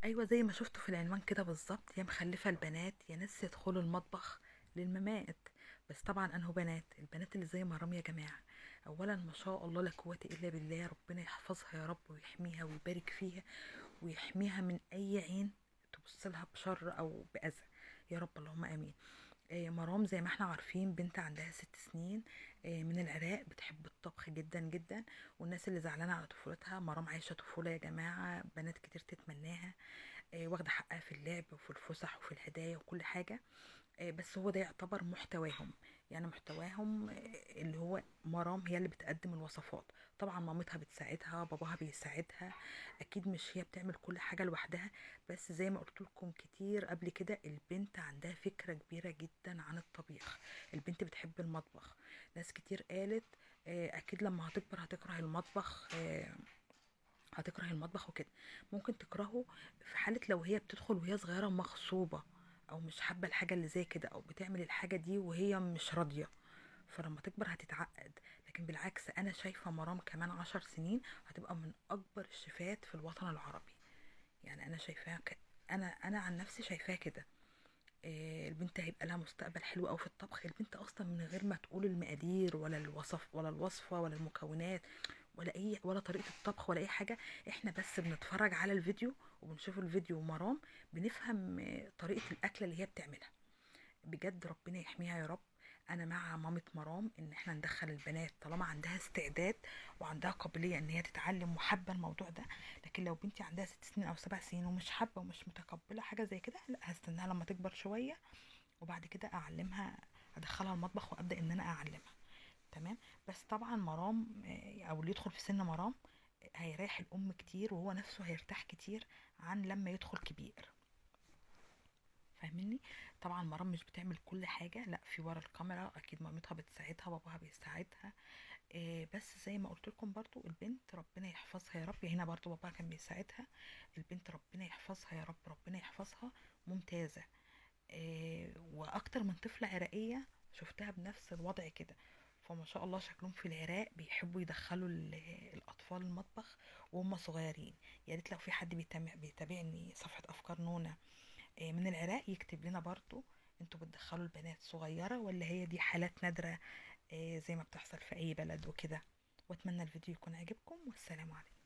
ايوه، زي ما شفتوا في العنوان كده بالظبط، يا مخلفه البنات يا ناس يدخلوا المطبخ للممات. بس طبعا انه بنات، البنات اللي زي مرام يا جماعه، اولا ما شاء الله لا قوه الا بالله، ربنا يحفظها يا رب ويحميها ويبارك فيها ويحميها من اي عين تبص لها بشر او باذى، يا رب اللهم امين. مرام زي ما احنا عارفين بنت عندها 6 سنين، من العراق، بتحب الطبخ جدا جدا. والناس اللي زعلانة على طفولتها، مرام عايشة طفولة يا جماعة بنات كتير تتمناها، واخدة حقها في اللعب وفي الفسح وفي الهدايا وكل حاجة. بس هو ده يعتبر محتواهم، يعني محتواهم اللي هو مرام هي اللي بتقدم الوصفات. طبعا مامتها بتساعدها، باباها بيساعدها، اكيد مش هي بتعمل كل حاجة لوحدها. بس زي ما قلت لكم كتير قبل كده، البنت عندها فكرة كبيرة جدا عن الطبيخ. البنت بتحب المطبخ. ناس كتير قالت اكيد لما هتكبر هتكره المطبخ، هتكره المطبخ وكده. ممكن تكرهه في حالة لو هي بتدخل وهي صغيرة مغصوبة، او مش حابة الحاجة اللي زي كده، او بتعمل الحاجة دي وهي مش راضية، فلما تكبر هتتعقد. لكن بالعكس، انا شايفة مرام كمان 10 سنين هتبقى من اكبر الشيفات في الوطن العربي. يعني انا شايفاها انا عن نفسي شايفاها كده. البنت هيبقى لها مستقبل حلو قوي في الطبخ. البنت اصلا من غير ما تقول المقادير ولا الوصفه ولا المكونات ولا طريقه الطبخ ولا اي حاجه، احنا بس بنتفرج على الفيديو وبنشوف الفيديو مرام، بنفهم طريقه الاكله اللي هي بتعملها. بجد ربنا يحميها يا رب. انا مع مامة مرام ان احنا ندخل البنات طالما عندها استعداد وعندها قابلية ان هي تتعلم وحابة الموضوع ده. لكن لو بنتي عندها 6 سنين او 7 سنين ومش حابة ومش متقبلة حاجة زي كده، لا، هستناها لما تكبر شوية وبعد كده اعلمها، ادخلها المطبخ وابدا ان انا اعلمها. تمام. بس طبعا مرام او اللي يدخل في سن مرام هيريح الام كتير، وهو نفسه هيرتاح كتير عن لما يدخل كبير. فاهمني؟ طبعا مرام مش بتعمل كل حاجة، لا، في ورا الكاميرا اكيد مامتها بتساعدها، باباها بيساعدها. بس زي ما قلت لكم برضو، البنت ربنا يحفظها يا رب، هنا برضو باباها كان بيساعدها. البنت ربنا يحفظها يا رب، ربنا يحفظها، ممتازة. واكتر من طفلة عراقية شفتها بنفس الوضع كده. فما شاء الله شكلهم في العراق بيحبوا يدخلوا الاطفال المطبخ وهم صغيرين. يا ريت لو في حد بيتابعني صفحة افكار نونا من العراق يكتب لنا برضو، انتوا بتدخلوا البنات صغيرة ولا هي دي حالات نادرة زي ما بتحصل في اي بلد وكده. واتمنى الفيديو يكون عجبكم، والسلام عليكم.